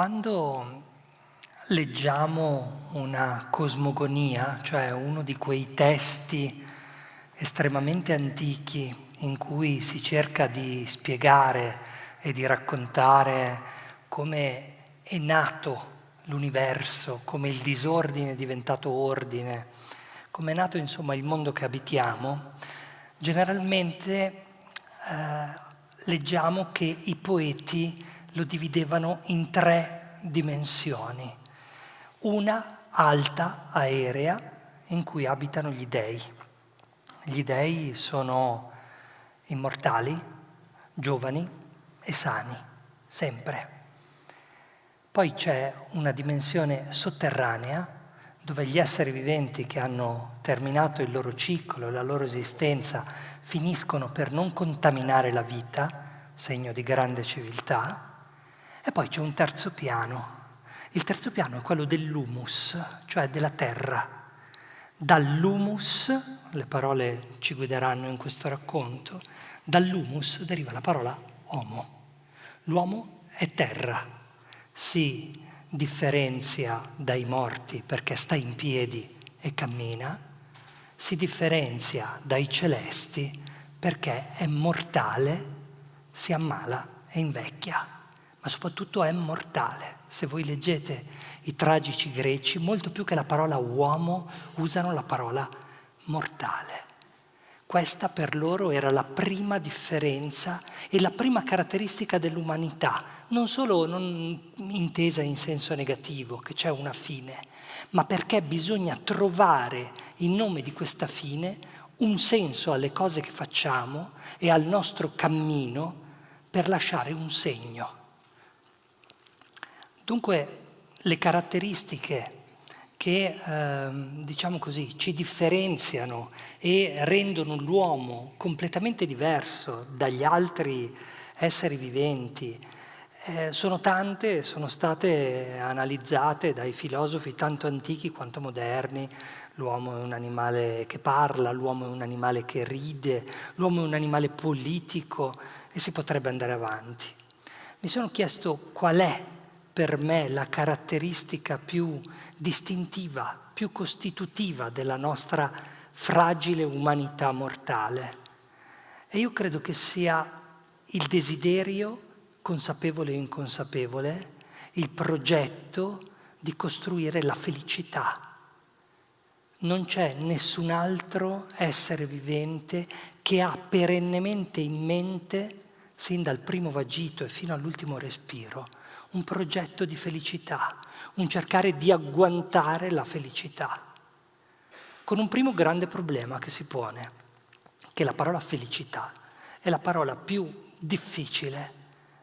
Quando leggiamo una cosmogonia, cioè uno di quei testi estremamente antichi in cui si cerca di spiegare e di raccontare come è nato l'universo, come il disordine è diventato ordine, come è nato insomma il mondo che abitiamo, generalmente leggiamo che i poeti lo dividevano in 3 dimensioni. Una alta, aerea, in cui abitano gli dei. Gli dei sono immortali, giovani e sani, sempre. Poi c'è una dimensione sotterranea, dove gli esseri viventi che hanno terminato il loro ciclo, la loro esistenza, finiscono per non contaminare la vita, segno di grande civiltà. E poi c'è un terzo piano. Il terzo piano è quello dell'humus, cioè della terra. Dall'humus, le parole ci guideranno in questo racconto, dall'humus deriva la parola homo. L'uomo è terra, si differenzia dai morti perché sta in piedi e cammina, si differenzia dai celesti perché è mortale, si ammala e invecchia, ma soprattutto è mortale. Se voi leggete i tragici greci, molto più che la parola uomo, usano la parola mortale. Questa per loro era la prima differenza e la prima caratteristica dell'umanità, non solo non intesa in senso negativo, che c'è una fine, ma perché bisogna trovare in nome di questa fine un senso alle cose che facciamo e al nostro cammino per lasciare un segno. Dunque le caratteristiche che, diciamo così, ci differenziano e rendono l'uomo completamente diverso dagli altri esseri viventi, sono tante, sono state analizzate dai filosofi tanto antichi quanto moderni. L'uomo è un animale che parla, l'uomo è un animale che ride, l'uomo è un animale politico e si potrebbe andare avanti. Mi sono chiesto qual è per me la caratteristica più distintiva, più costitutiva della nostra fragile umanità mortale. E io credo che sia il desiderio, consapevole o inconsapevole, il progetto di costruire la felicità. Non c'è nessun altro essere vivente che ha perennemente in mente, sin dal primo vagito e fino all'ultimo respiro, un progetto di felicità, un cercare di agguantare la felicità. Con un primo grande problema che si pone, che la parola felicità è la parola più difficile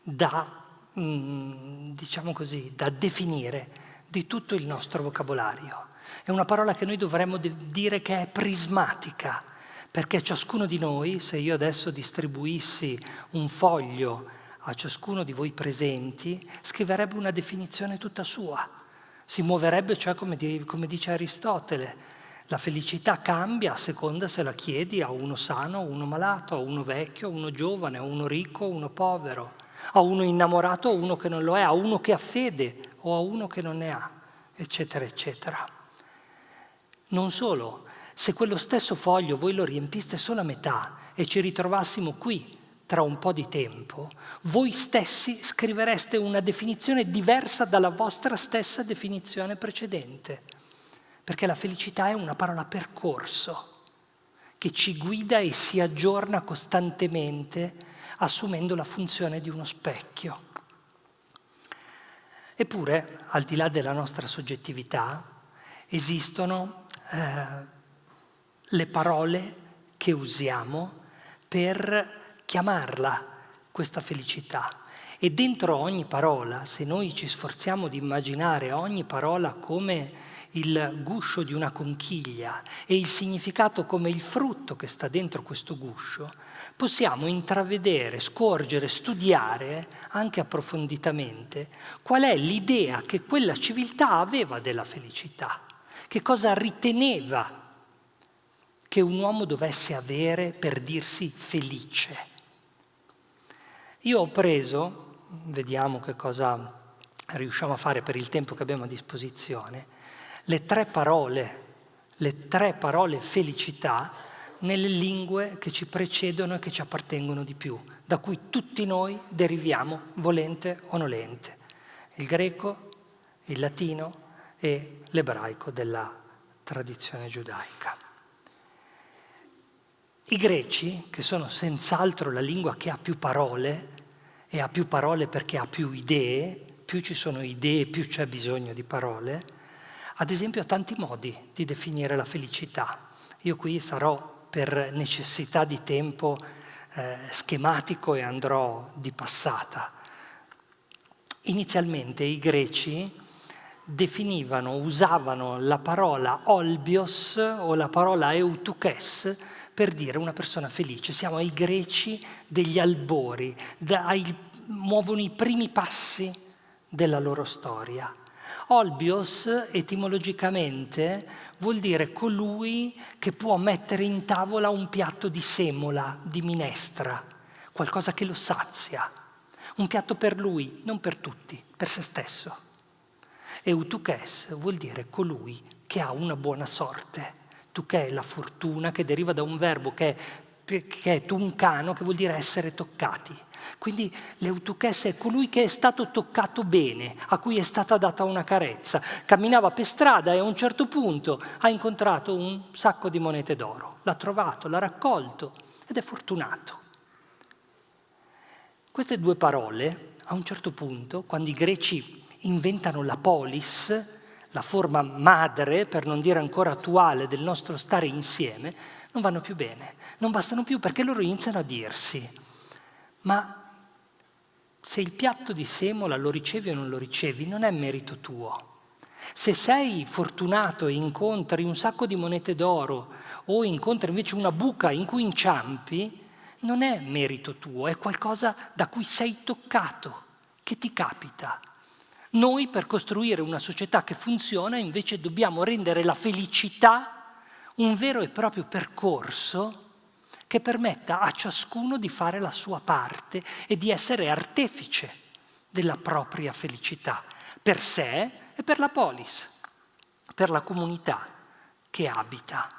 da, diciamo così, da definire di tutto il nostro vocabolario. È una parola che noi dovremmo dire che è prismatica, perché ciascuno di noi, se io adesso distribuissi un foglio a ciascuno di voi presenti, scriverebbe una definizione tutta sua. Si muoverebbe, cioè, come dice Aristotele, la felicità cambia a seconda se la chiedi a uno sano o uno malato, a uno vecchio, a uno giovane, a uno ricco o uno povero, a uno innamorato o a uno che non lo è, a uno che ha fede o a uno che non ne ha, eccetera, eccetera. Non solo, se quello stesso foglio voi lo riempiste solo a metà e ci ritrovassimo qui tra un po' di tempo, voi stessi scrivereste una definizione diversa dalla vostra stessa definizione precedente. Perché la felicità è una parola percorso che ci guida e si aggiorna costantemente assumendo la funzione di uno specchio. Eppure, al di là della nostra soggettività, esistono le parole che usiamo per chiamarla questa felicità. E dentro ogni parola, se noi ci sforziamo di immaginare ogni parola come il guscio di una conchiglia e il significato come il frutto che sta dentro questo guscio, possiamo intravedere, scorgere, studiare anche approfonditamente qual è l'idea che quella civiltà aveva della felicità, che cosa riteneva che un uomo dovesse avere per dirsi felice. Io ho preso, vediamo che cosa riusciamo a fare per il tempo che abbiamo a disposizione, le tre parole felicità nelle lingue che ci precedono e che ci appartengono di più, da cui tutti noi deriviamo, volente o nolente. Il greco, il latino e l'ebraico della tradizione giudaica. I greci, che sono senz'altro la lingua che ha più parole, e ha più parole perché ha più idee, più ci sono idee, più c'è bisogno di parole, ad esempio ha tanti modi di definire la felicità. Io qui sarò per necessità di tempo schematico e andrò di passata. Inizialmente i greci usavano la parola olbios o la parola eutukes per dire una persona felice. Siamo ai greci degli albori, muovono i primi passi della loro storia. Olbios etimologicamente vuol dire colui che può mettere in tavola un piatto di semola, di minestra, qualcosa che lo sazia. Un piatto per lui, non per tutti, per se stesso. Eutukes vuol dire colui che ha una buona sorte. Tuché è la fortuna, che deriva da un verbo che è tuncano, che vuol dire essere toccati. Quindi l'eutukes è colui che è stato toccato bene, a cui è stata data una carezza. Camminava per strada e a un certo punto ha incontrato un sacco di monete d'oro. L'ha trovato, l'ha raccolto ed è fortunato. Queste due parole, a un certo punto, quando i greci inventano la polis, la forma madre, per non dire ancora attuale, del nostro stare insieme, non vanno più bene, non bastano più, perché loro iniziano a dirsi: ma se il piatto di semola lo ricevi o non lo ricevi, non è merito tuo. Se sei fortunato e incontri un sacco di monete d'oro o incontri invece una buca in cui inciampi, non è merito tuo, è qualcosa da cui sei toccato, che ti capita. Noi, per costruire una società che funziona, invece dobbiamo rendere la felicità un vero e proprio percorso che permetta a ciascuno di fare la sua parte e di essere artefice della propria felicità, per sé e per la polis, per la comunità che abita.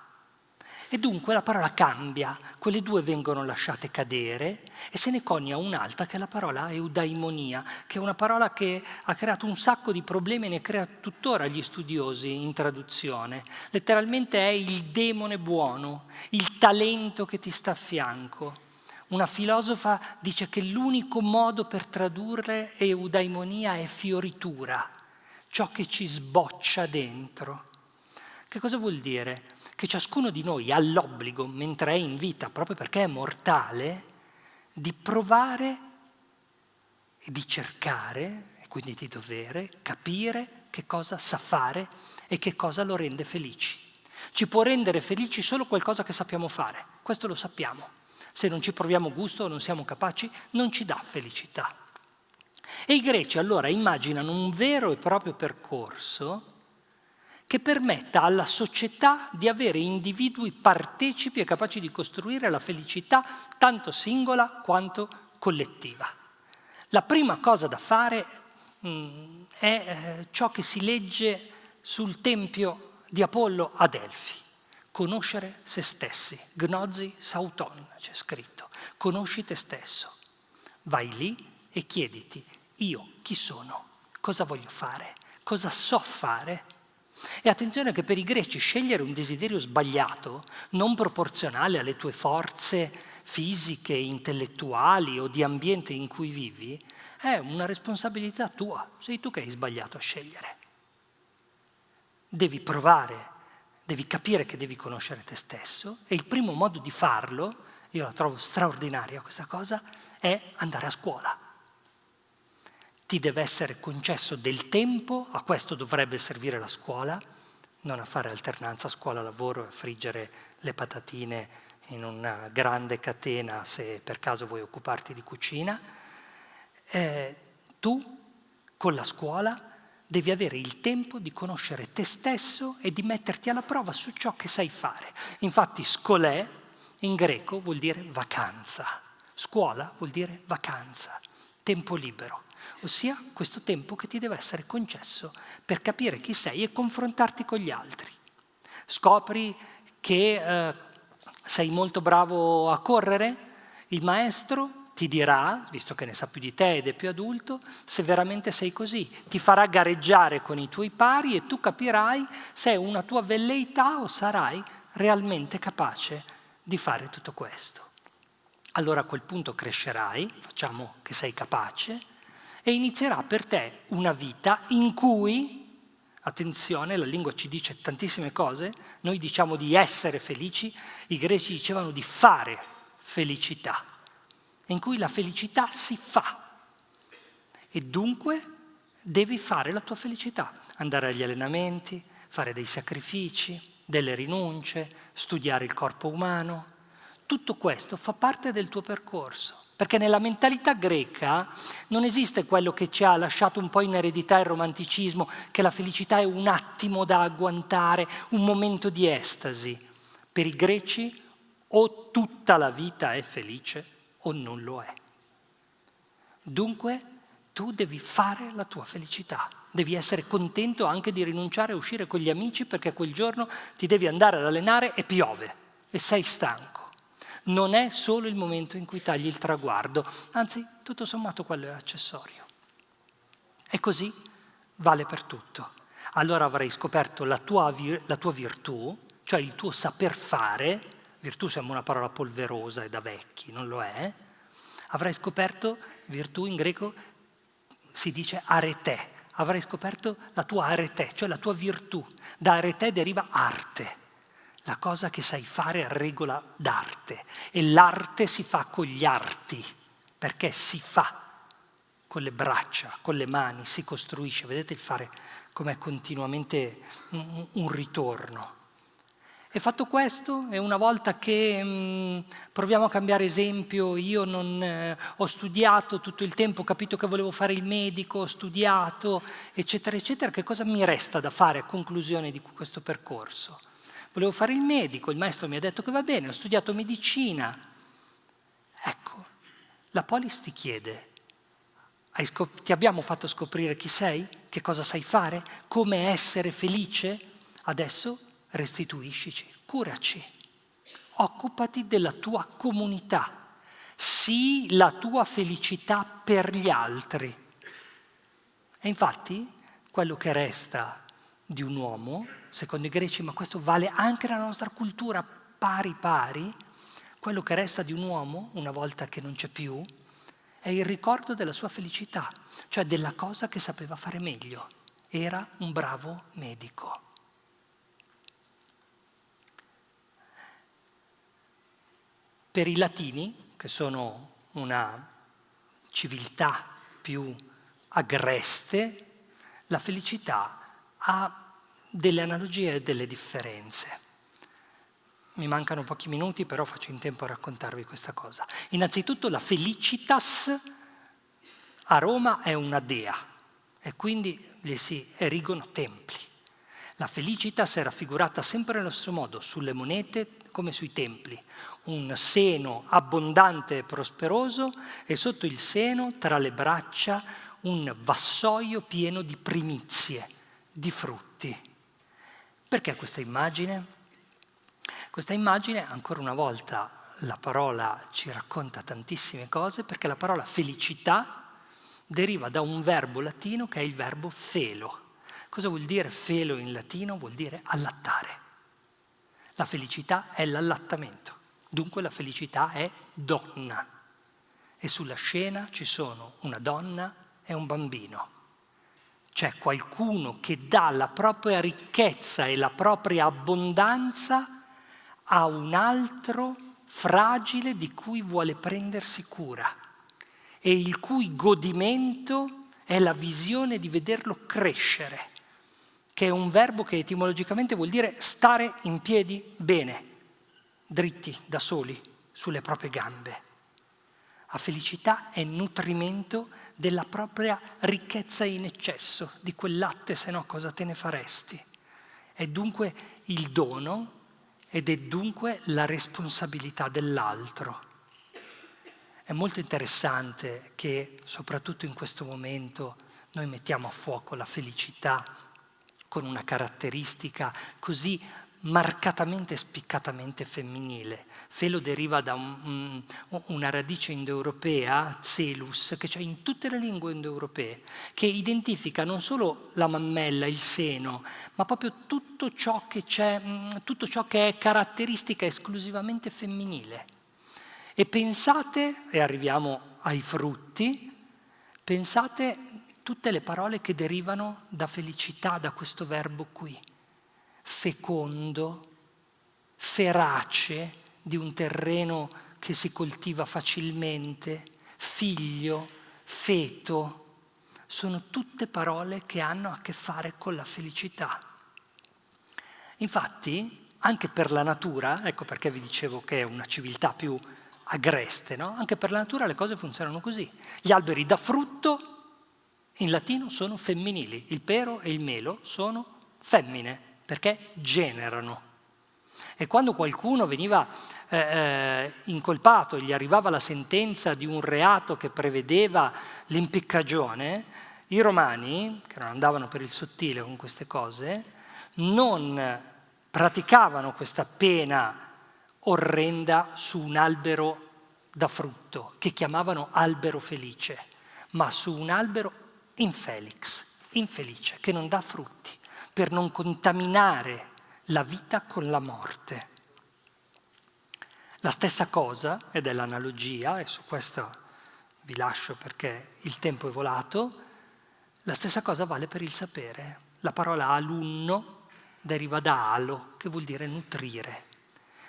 E dunque la parola cambia, quelle due vengono lasciate cadere e se ne conia un'altra che è la parola eudaimonia, che è una parola che ha creato un sacco di problemi e ne crea tuttora gli studiosi in traduzione. Letteralmente è il demone buono, il talento che ti sta a fianco. Una filosofa dice che l'unico modo per tradurre eudaimonia è fioritura, ciò che ci sboccia dentro. Che cosa vuol dire? Che ciascuno di noi ha l'obbligo, mentre è in vita, proprio perché è mortale, di provare e di cercare, e quindi di dovere, capire che cosa sa fare e che cosa lo rende felici. Ci può rendere felici solo qualcosa che sappiamo fare, questo lo sappiamo. Se non ci proviamo gusto o non siamo capaci, non ci dà felicità. E i greci allora immaginano un vero e proprio percorso che permetta alla società di avere individui partecipi e capaci di costruire la felicità tanto singola quanto collettiva. La prima cosa da fare è ciò che si legge sul tempio di Apollo a Delfi: conoscere se stessi. Gnosi sauton, c'è scritto. Conosci te stesso. Vai lì e chiediti: io chi sono? Cosa voglio fare? Cosa so fare? E attenzione che per i greci scegliere un desiderio sbagliato, non proporzionale alle tue forze fisiche, intellettuali o di ambiente in cui vivi, è una responsabilità tua. Sei tu che hai sbagliato a scegliere. Devi provare, devi capire che devi conoscere te stesso e il primo modo di farlo, io la trovo straordinaria questa cosa, è andare a scuola. Ti deve essere concesso del tempo, a questo dovrebbe servire la scuola, non a fare alternanza scuola-lavoro e a friggere le patatine in una grande catena se per caso vuoi occuparti di cucina. Tu, con la scuola, devi avere il tempo di conoscere te stesso e di metterti alla prova su ciò che sai fare. Infatti scolè in greco vuol dire vacanza, scuola vuol dire vacanza, tempo libero. ossia questo tempo che ti deve essere concesso per capire chi sei e confrontarti con gli altri. Scopri che sei molto bravo a correre, il maestro ti dirà, visto che ne sa più di te ed è più adulto, se veramente sei così. Ti farà gareggiare con i tuoi pari e tu capirai se è una tua velleità o sarai realmente capace di fare tutto questo. Allora a quel punto crescerai, facciamo che sei capace, e inizierà per te una vita in cui, attenzione, la lingua ci dice tantissime cose, noi diciamo di essere felici, i greci dicevano di fare felicità, in cui la felicità si fa e dunque devi fare la tua felicità, andare agli allenamenti, fare dei sacrifici, delle rinunce, studiare il corpo umano. Tutto questo fa parte del tuo percorso, perché nella mentalità greca non esiste quello che ci ha lasciato un po' in eredità il romanticismo, che la felicità è un attimo da agguantare, un momento di estasi. Per i greci o tutta la vita è felice o non lo è. Dunque tu devi fare la tua felicità, devi essere contento anche di rinunciare a uscire con gli amici perché quel giorno ti devi andare ad allenare e piove e sei stanco. Non è solo il momento in cui tagli il traguardo, anzi tutto sommato quello è accessorio. E così vale per tutto. Allora avrai scoperto la tua virtù, cioè il tuo saper fare. Virtù sembra una parola polverosa e da vecchi, non lo è. Avrai scoperto, virtù in greco si dice arete, avrai scoperto la tua arete, cioè la tua virtù. Da arete deriva arte, la cosa che sai fare a regola d'arte. E l'arte si fa con gli arti, perché si fa con le braccia, con le mani, si costruisce. Vedete il fare com'è continuamente un ritorno. E fatto questo, e una volta che proviamo a cambiare esempio, io non ho studiato tutto il tempo, ho capito che volevo fare il medico, ho studiato, eccetera, eccetera, che cosa mi resta da fare a conclusione di questo percorso? Volevo fare il medico, il maestro mi ha detto che va bene, ho studiato medicina. Ecco, la Polis ti chiede, ti abbiamo fatto scoprire chi sei? Che cosa sai fare? Come essere felice? Adesso restituiscici, curaci, occupati della tua comunità, sii la tua felicità per gli altri. E infatti quello che resta di un uomo, secondo i greci, ma questo vale anche nella nostra cultura pari pari, quello che resta di un uomo, una volta che non c'è più, è il ricordo della sua felicità, cioè della cosa che sapeva fare meglio. Era un bravo medico. Per i latini, che sono una civiltà più agreste, la felicità ha delle analogie e delle differenze. Mi mancano pochi minuti, però faccio in tempo a raccontarvi questa cosa. Innanzitutto la felicitas a Roma è una dea e quindi gli si erigono templi. La felicitas è raffigurata sempre nello stesso modo, sulle monete come sui templi. Un seno abbondante e prosperoso e sotto il seno, tra le braccia, un vassoio pieno di primizie, di frutti. Perché questa immagine? Questa immagine, ancora una volta, la parola ci racconta tantissime cose, perché la parola felicità deriva da un verbo latino che è il verbo felo. Cosa vuol dire felo in latino? Vuol dire allattare. La felicità è l'allattamento, dunque la felicità è donna. E sulla scena ci sono una donna e un bambino. C'è qualcuno che dà la propria ricchezza e la propria abbondanza a un altro fragile di cui vuole prendersi cura e il cui godimento è la visione di vederlo crescere, che è un verbo che etimologicamente vuol dire stare in piedi bene, dritti da soli, sulle proprie gambe. La felicità è nutrimento della propria ricchezza in eccesso, di quel latte, se no cosa te ne faresti? È dunque il dono ed è dunque la responsabilità dell'altro. È molto interessante che, soprattutto in questo momento, noi mettiamo a fuoco la felicità con una caratteristica così marcatamente e spiccatamente femminile. Felo deriva da una radice indoeuropea, zelus, che c'è in tutte le lingue indoeuropee, che identifica non solo la mammella, il seno, ma proprio tutto ciò che c'è, tutto ciò che è caratteristica esclusivamente femminile. E pensate, e arriviamo ai frutti, pensate tutte le parole che derivano da felicità, da questo verbo qui. Fecondo, ferace, di un terreno che si coltiva facilmente, figlio, feto, sono tutte parole che hanno a che fare con la felicità. Infatti, anche per la natura, ecco perché vi dicevo che è una civiltà più agreste, no? Anche per la natura le cose funzionano così. Gli alberi da frutto in latino sono femminili, il pero e il melo sono femmine, perché generano. E quando qualcuno veniva incolpato, gli arrivava la sentenza di un reato che prevedeva l'impiccagione, i romani, che non andavano per il sottile con queste cose, non praticavano questa pena orrenda su un albero da frutto, che chiamavano albero felice, ma su un albero infelix, infelice, che non dà frutti, per non contaminare la vita con la morte. La stessa cosa, ed è l'analogia, e su questo vi lascio perché il tempo è volato, la stessa cosa vale per il sapere. La parola alunno deriva da alo, che vuol dire nutrire.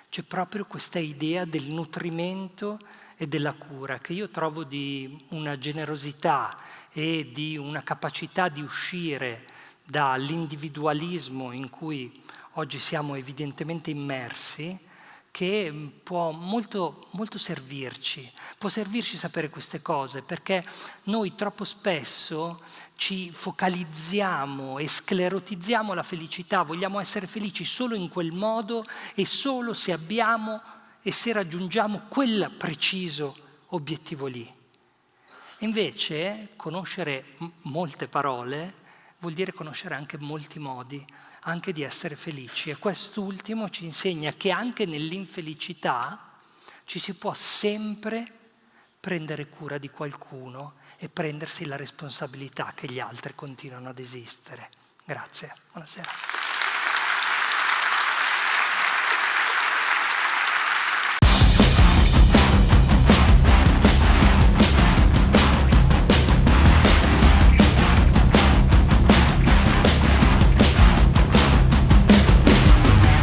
C'è proprio questa idea del nutrimento e della cura, che io trovo di una generosità e di una capacità di uscire dall'individualismo in cui oggi siamo evidentemente immersi, che può molto, molto servirci. Può servirci sapere queste cose, perché noi troppo spesso ci focalizziamo e sclerotizziamo la felicità, vogliamo essere felici solo in quel modo e solo se abbiamo e se raggiungiamo quel preciso obiettivo lì. Invece conoscere molte parole vuol dire conoscere anche molti modi, anche di essere felici. E quest'ultimo ci insegna che anche nell'infelicità ci si può sempre prendere cura di qualcuno e prendersi la responsabilità che gli altri continuano ad esistere. Grazie, buonasera.